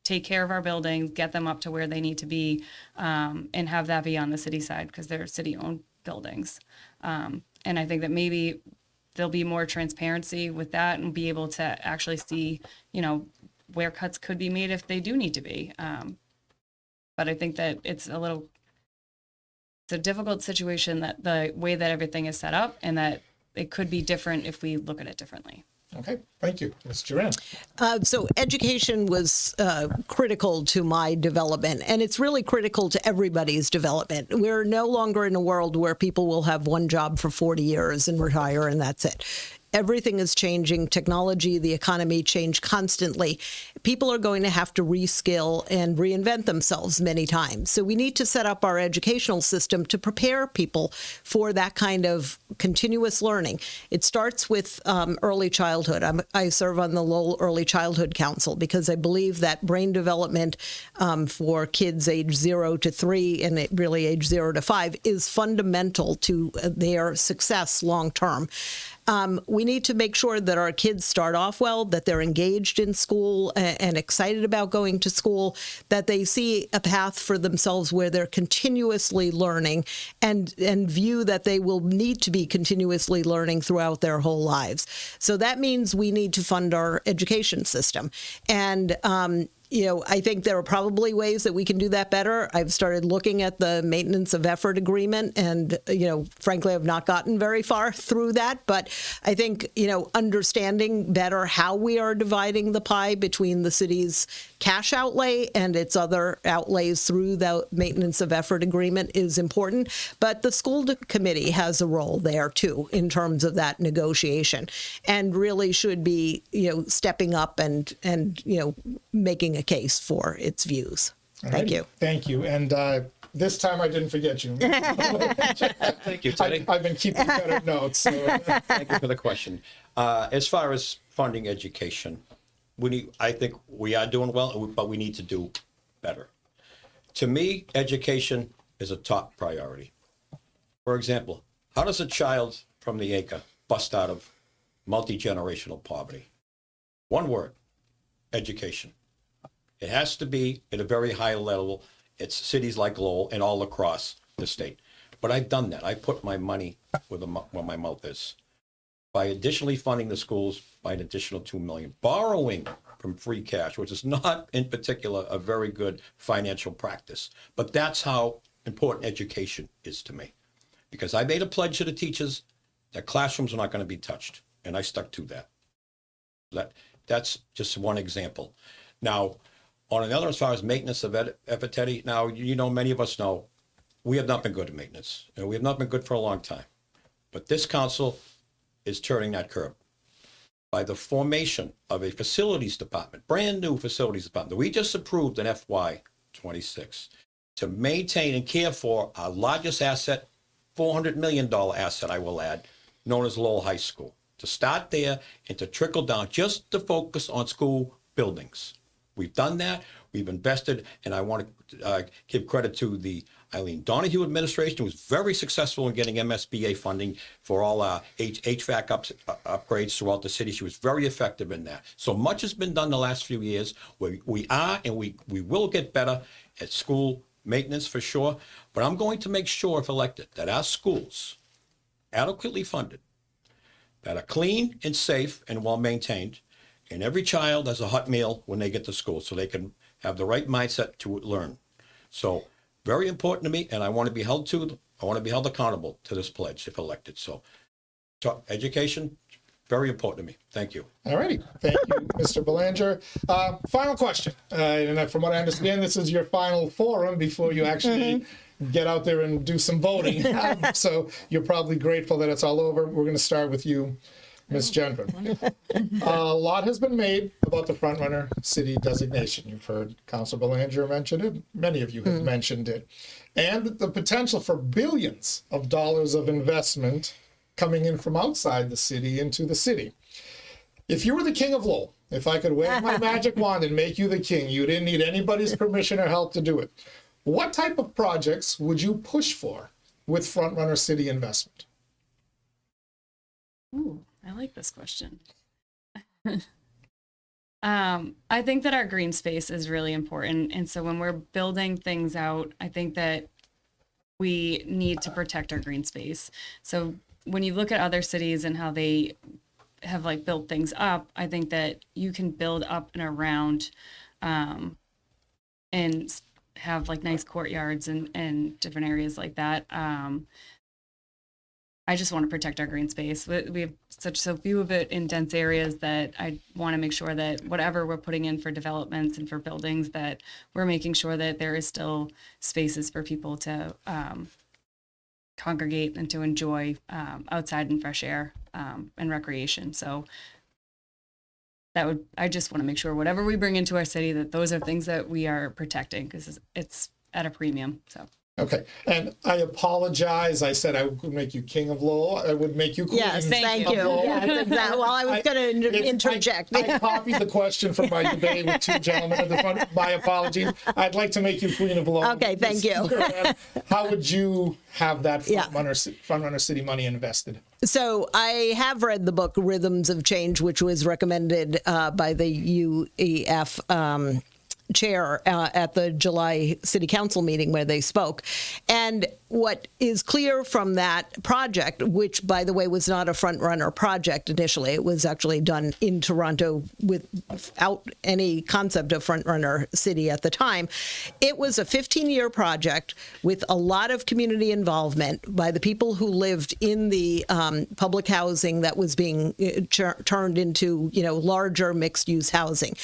take care of our buildings, get them up to where they need to be, and have that be on the city side because they're city-owned buildings. And I think that maybe there'll be more transparency with that and be able to actually see, where cuts could be made if they do need to be. But I think that it's a difficult situation, that the way that everything is set up, and that it could be different if we look at it differently. Okay, thank you. Ms. Duran. So education was critical to my development, and it's really critical to everybody's development. We're no longer in a world where people will have one job for 40 years and retire, and that's it. Everything is changing. Technology, the economy change constantly. People are going to have to reskill and reinvent themselves many times. So we need to set up our educational system to prepare people for that kind of continuous learning. It starts with early childhood. I serve on the Lowell Early Childhood Council because I believe that brain development for kids age 0 to 3 and really age 0 to 5 is fundamental to their success long term. We need to make sure that our kids start off well, that they're engaged in school and excited about going to school, that they see a path for themselves where they're continuously learning and view that they will need to be continuously learning throughout their whole lives. So that means we need to fund our education system. And I think there are probably ways that we can do that better. I've started looking at the maintenance of effort agreement and, frankly, I've not gotten very far through that. But I think, understanding better how we are dividing the pie between the city's cash outlay and its other outlays through the maintenance of effort agreement is important. But the school committee has a role there, too, in terms of that negotiation and really should be, stepping up and making a case for its views. Thank you. Thank you. And this time I didn't forget you. Thank you, Teddy. I've been keeping better notes. So. Thank you for the question. As far as funding education, I think we are doing well, but we need to do better. To me, education is a top priority. For example, how does a child from the acre bust out of multi-generational poverty? One word: education. It has to be at a very high level. It's cities like Lowell and all across the state. But I've done that. I put my money where my mouth is. By additionally funding the schools by an additional $2 million, borrowing from free cash, which is not in particular a very good financial practice. But that's how important education is to me. Because I made a pledge to the teachers that classrooms are not going to be touched. And I stuck to that. That's just one example. Now, on another, as far as maintenance of effort, Teddy, now, many of us know we have not been good at maintenance, and we have not been good for a long time. But this council is turning that curve by the formation of a facilities department, brand new facilities department that we just approved in FY26 to maintain and care for our largest asset, $400 million asset, I will add, known as Lowell High School. To start there and to trickle down, just to focus on school buildings. We've done that. We've invested, and I want to give credit to the Eileen Donahue administration, who was very successful in getting MSBA funding for all our HVAC upgrades throughout the city. She was very effective in that. So much has been done the last few years. We are, and we will get better at school maintenance for sure. But I'm going to make sure, if elected, that our schools, adequately funded, that are clean and safe and well maintained, and every child has a hot meal when they get to school so they can have the right mindset to learn. So very important to me, and I want to be held accountable to this pledge if elected. So education, very important to me. Thank you. All righty. Thank you, Mr. Belanger. Final question. And from what I understand, this is your final forum before you actually get out there and do some voting. So you're probably grateful that it's all over. We're going to start with you, Ms. Gendron. A lot has been made about the FrontRunner City designation. You've heard Councilor Belanger mention it. Many of you have mentioned it. And the potential for billions of dollars of investment coming in from outside the city into the city. If you were the king of Lowell, if I could wave my magic wand and make you the king, you didn't need anybody's permission or help to do it. What type of projects would you push for with FrontRunner City investment? Ooh, I like this question. I think that our green space is really important. And so when we're building things out, I think that we need to protect our green space. So when you look at other cities and how they have built things up, I think that you can build up and around and have nice courtyards and different areas like that. I just want to protect our green space. We have so few of it in dense areas that I want to make sure that whatever we're putting in for developments and for buildings, that we're making sure that there is still spaces for people to congregate and to enjoy outside and fresh air and recreation. So I just want to make sure whatever we bring into our city, that those are things that we are protecting, because it's at a premium. So. Okay, and I apologize. I said I would make you king of Lowell. I would make you queen. Yes, thank of you. Lowell. Yes, exactly. Well, I was going to interject. I copied the question from my debate with two gentlemen at the front. My apologies. I'd like to make you queen of Lowell. Okay, thank you. How would you have that FrontRunner City money invested? So I have read the book Rhythms of Change, which was recommended by the UEF chair at the July City Council meeting where they spoke. And what is clear from that project, which, by the way, was not a front-runner project initially, it was actually done in Toronto without any concept of front-runner city at the time. It was a 15-year project with a lot of community involvement by the people who lived in the public housing that was being turned into, larger mixed-use housing.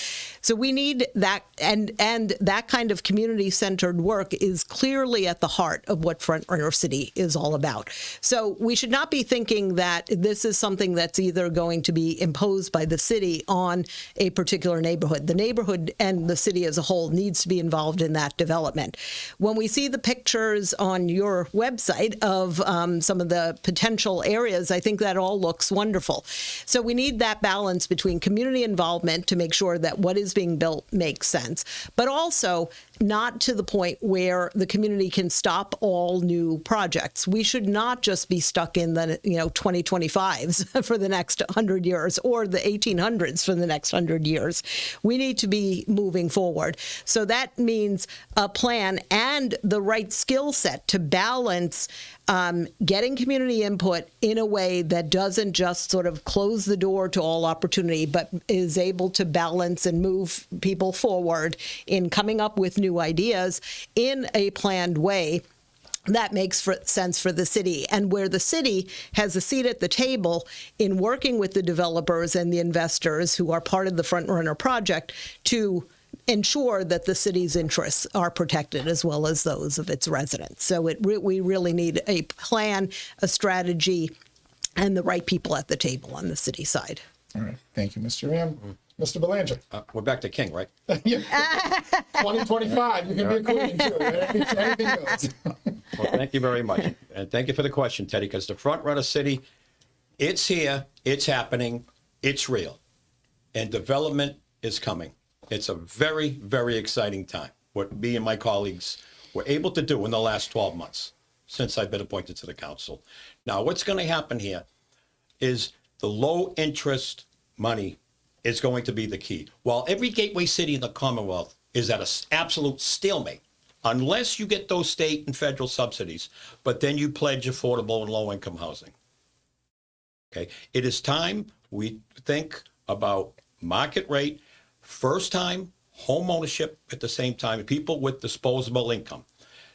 So we need that, and that kind of community-centered work is clearly at the heart of what FrontRunner City is all about. So we should not be thinking that this is something that's either going to be imposed by the city on a particular neighborhood. The neighborhood and the city as a whole needs to be involved in that development. When we see the pictures on your website of some of the potential areas, I think that all looks wonderful. So we need that balance between community involvement to make sure that what is being built makes sense, but also not to the point where the community can stop all new projects. We should not just be stuck in the 2025s for the next 100 years or the 1800s for the next 100 years. We need to be moving forward. So that means a plan and the right skill set to balance getting community input in a way that doesn't just sort of close the door to all opportunity, but is able to balance and move people forward in coming up with new ideas in a planned way that makes sense for the city, and where the city has a seat at the table in working with the developers and the investors who are part of the FrontRunner project to ensure that the city's interests are protected as well as those of its residents. So we really need a plan, a strategy, and the right people at the table on the city side. All right. Thank you, Mr. Ram. Mr. Belanger. We're back to King, right? 2025, you can be a queen too. Anything goes. Well, thank you very much. And thank you for the question, Teddy, because the FrontRunner City, it's here, it's happening, it's real. And development is coming. It's a very, very exciting time. What me and my colleagues were able to do in the last 12 months since I've been appointed to the council. Now, what's going to happen here is the low interest money is going to be the key. While every gateway city in the Commonwealth is at an absolute stalemate, unless you get those state and federal subsidies, but then you pledge affordable and low-income housing. Okay, it is time we think about market rate, first-time home ownership at the same time, people with disposable income.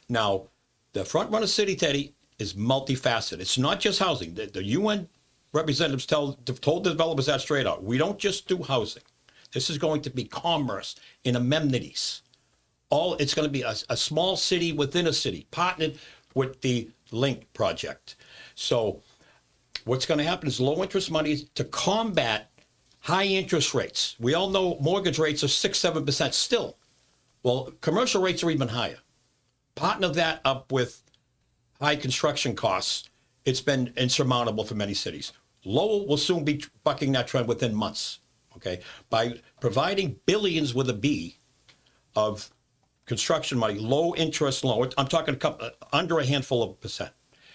Now, the FrontRunner City, Teddy, is multifaceted. It's not just housing. The UN representatives told the developers that straight out. We don't just do housing. This is going to be commerce and amenities. It's going to be a small city within a city, partnered with the Link project. So what's going to happen is low interest money to combat high interest rates. We all know mortgage rates are 6-7% still. Well, commercial rates are even higher. Partner that up with high construction costs. It's been insurmountable for many cities. Lowell will soon be bucking that trend within months, okay? By providing billions with a B of construction money, low interest loan. I'm talking under a handful of percent.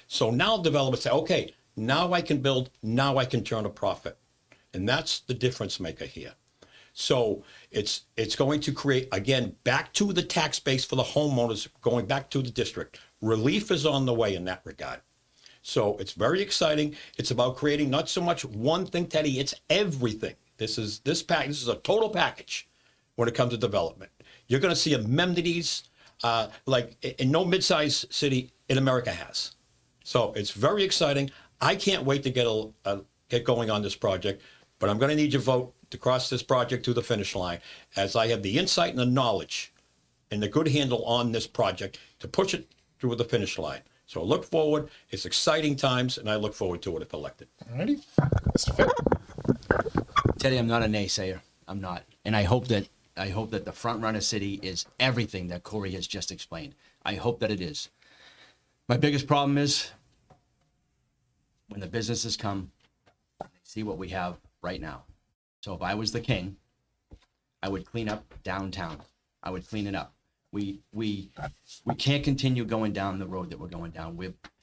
So now developers say, okay, now I can build, now I can turn a profit. And that's the difference maker here. So it's going to create, again, back to the tax base for the homeowners, going back to the district. Relief is on the way in that regard. So it's very exciting. It's about creating not so much one thing, Teddy, it's everything. This is a total package when it comes to development. You're going to see amenities like in no mid-sized city in America has. So it's very exciting. I can't wait to get going on this project, but I'm going to need your vote to cross this project to the finish line, as I have the insight and the knowledge and the good handle on this project to push it through the finish line. So look forward. It's exciting times, and I look forward to it if elected. All righty. Mr. Fitt. Teddy, I'm not a naysayer. I'm not. And I hope that the FrontRunner City is everything that Corey has just explained. I hope that it is. My biggest problem is when the businesses come, they see what we have right now. So if I was the king, I would clean up downtown. I would clean it up. We can't continue going down the road that we're going down.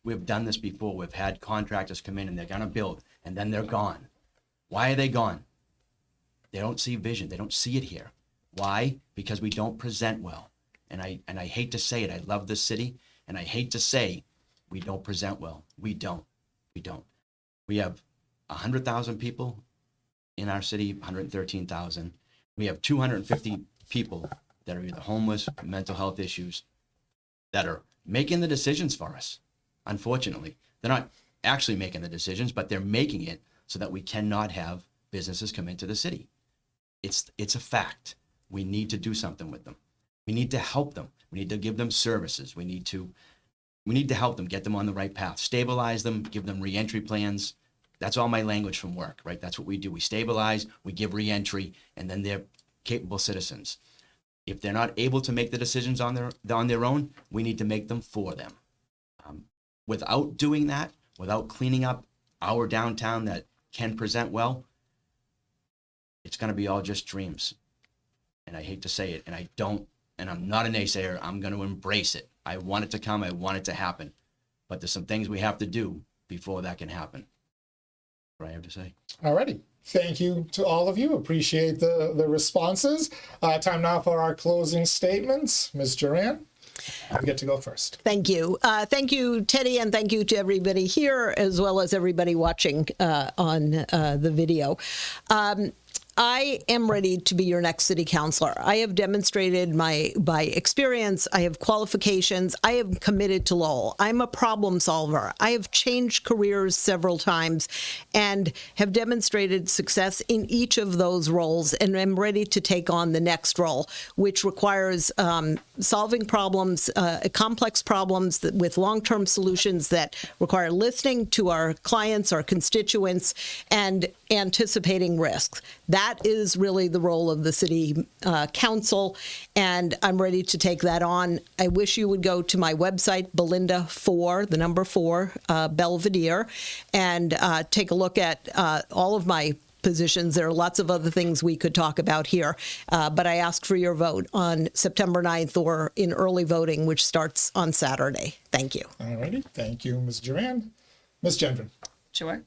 We've done this before. We've had contractors come in and they're going to build and then they're gone. Why are they gone? They don't see vision. They don't see it here. Why? Because we don't present well. And I hate to say it. I love this city, and I hate to say we don't present well. We don't. We don't. We have 100,000 people in our city, 113,000. We have 250 people that are either homeless, mental health issues, that are making the decisions for us. Unfortunately, they're not actually making the decisions, but they're making it so that we cannot have businesses come into the city. It's a fact. We need to do something with them. We need to help them. We need to give them services. We need to help them, get them on the right path, stabilize them, give them reentry plans. That's all my language from work, right? That's what we do. We stabilize, we give reentry, and then they're capable citizens. If they're not able to make the decisions on their own, we need to make them for them. Without doing that, without cleaning up our downtown that can present well, it's going to be all just dreams. And I hate to say it, and I'm not a naysayer. I'm going to embrace it. I want it to come. I want it to happen. But there's some things we have to do before that can happen. That's what I have to say. Alrighty. Thank you to all of you. Appreciate the responses. Time now for our closing statements. Ms. Duran, you get to go first. Thank you. Thank you, Teddy, and thank you to everybody here, as well as everybody watching on the video. I am ready to be your next city councilor. I have demonstrated by experience. I have qualifications. I am committed to Lowell. I'm a problem solver. I have changed careers several times and have demonstrated success in each of those roles, and am ready to take on the next role, which requires solving problems, complex problems with long-term solutions that require listening to our clients, our constituents, and anticipating risks. That is really the role of the city council, and I'm ready to take that on. I wish you would go to my website, Belinda4, Belvidere, and take a look at all of my positions. There are lots of other things we could talk about here, but I ask for your vote on September 9th or in early voting, which starts on Saturday. Thank you. All righty. Thank you, Ms. Duran. Ms. Gendron. Sure.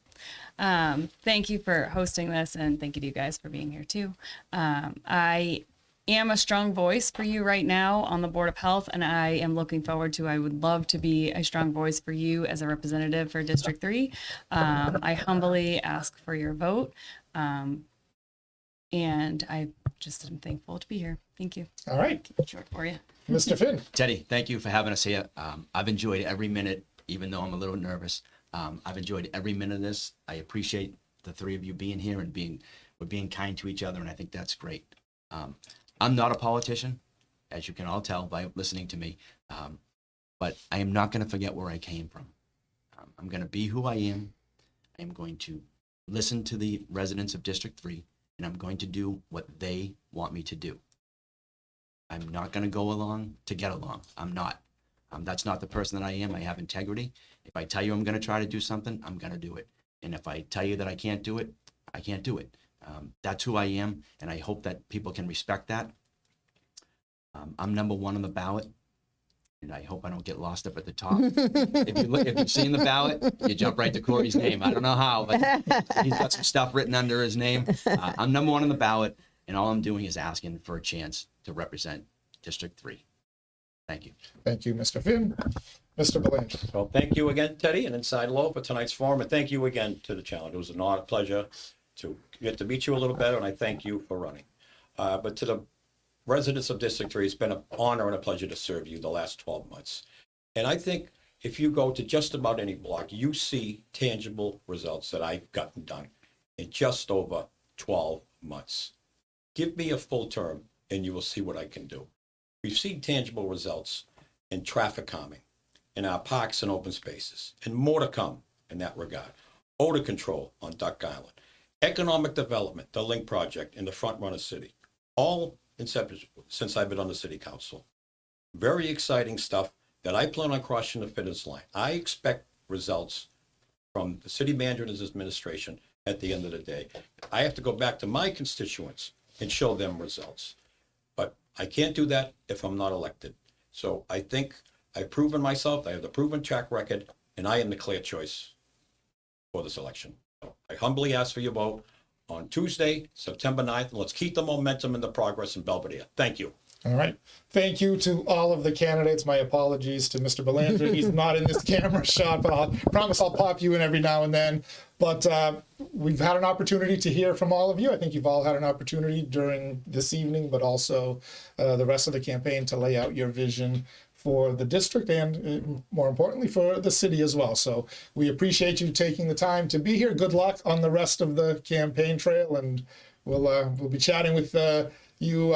Thank you for hosting this, and thank you to you guys for being here too. I am a strong voice for you right now on the Board of Health, and I am looking forward to, I would love to be a strong voice for you as a representative for District 3. I humbly ask for your vote, and I just am thankful to be here. Thank you. All right. Keep it short for you. Mr. Finn. Teddy, thank you for having us here. I've enjoyed every minute, even though I'm a little nervous. I've enjoyed every minute of this. I appreciate the three of you being here and being kind to each other, and I think that's great. I'm not a politician, as you can all tell by listening to me, but I am not going to forget where I came from. I'm going to be who I am. I am going to listen to the residents of District 3, and I'm going to do what they want me to do. I'm not going to go along to get along. I'm not. That's not the person that I am. I have integrity. If I tell you I'm going to try to do something, I'm going to do it. And if I tell you that I can't do it, I can't do it. That's who I am, and I hope that people can respect that. I'm number 1 on the ballot, and I hope I don't get lost up at the top. If you've seen the ballot, you jump right to Corey's name. I don't know how, but he's got some stuff written under his name. I'm number 1 on the ballot, and all I'm doing is asking for a chance to represent District 3. Thank you. Thank you, Mr. Finn. Mr. Belanger. Well, thank you again, Teddy, and InsideLowell for tonight's forum, and thank you again to the challenge. It was an honor, pleasure to get to meet you a little better, and I thank you for running. But to the residents of District 3, it's been an honor and a pleasure to serve you the last 12 months. And I think if you go to just about any block, you see tangible results that I've gotten done in just over 12 months. Give me a full term, and you will see what I can do. We've seen tangible results in traffic calming, in our parks and open spaces, and more to come in that regard. Odor control on Duck Island, economic development, the Link Project in the FrontRunner City, all since I've been on the City Council. Very exciting stuff that I plan on crossing the finish line. I expect results from the city manager and his administration at the end of the day. I have to go back to my constituents and show them results. But I can't do that if I'm not elected. So I think I've proven myself. I have the proven track record. and I am the clear choice for this election. So I humbly ask for your vote on Tuesday, September 9th, and let's keep the momentum and the progress in Belvidere. Thank you. All right. Thank you to all of the candidates. My apologies to Mr. Belanger. He's not in this camera shot, but I promise I'll pop you in every now and then. But we've had an opportunity to hear from all of you. I think you've all had an opportunity during this evening, but also the rest of the campaign to lay out your vision for the district and more importantly for the city as well. So we appreciate you taking the time to be here. Good luck on the rest of the campaign trail, and we'll be chatting with you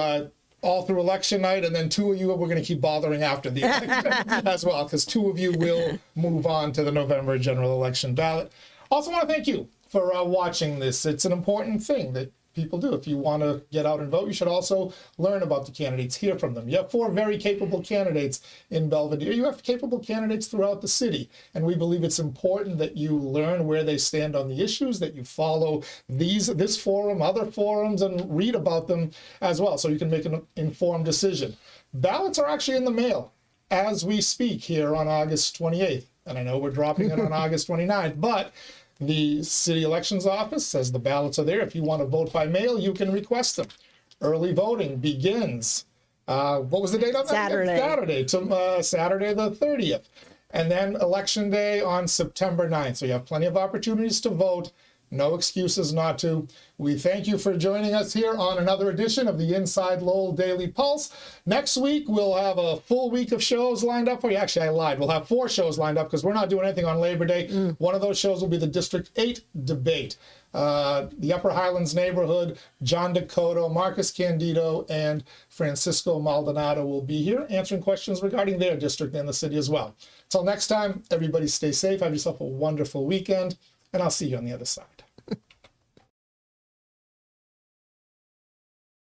all through election night, and then two of you we're going to keep bothering after the election as well, because two of you will move on to the November general election ballot. Also want to thank you for watching this. It's an important thing that people do. If you want to get out and vote, you should also learn about the candidates, hear from them. You have 4 very capable candidates in Belvidere. You have capable candidates throughout the city, and we believe it's important that you learn where they stand on the issues, that you follow this forum, other forums, and read about them as well, so you can make an informed decision. Ballots are actually in the mail as we speak here on August 28th, and I know we're dropping it on August 29th, but the city elections office says the ballots are there. If you want to vote by mail, you can request them. Early voting begins. What was the date on that? Saturday. Saturday the 30th. And then election day on September 9th. So you have plenty of opportunities to vote. No excuses not to. We thank you for joining us here on another edition of the Inside Lowell Daily Pulse. Next week, we'll have a full week of shows lined up for you. Actually, I lied. We'll have 4 shows lined up because we're not doing anything on Labor Day. One of those shows will be the District 8 debate. The Upper Highlands neighborhood, John Dakota, Marcus Candido, and Francisco Maldonado will be here answering questions regarding their district and the city as well. Till next time, everybody stay safe. Have yourself a wonderful weekend, and I'll see you on the other side.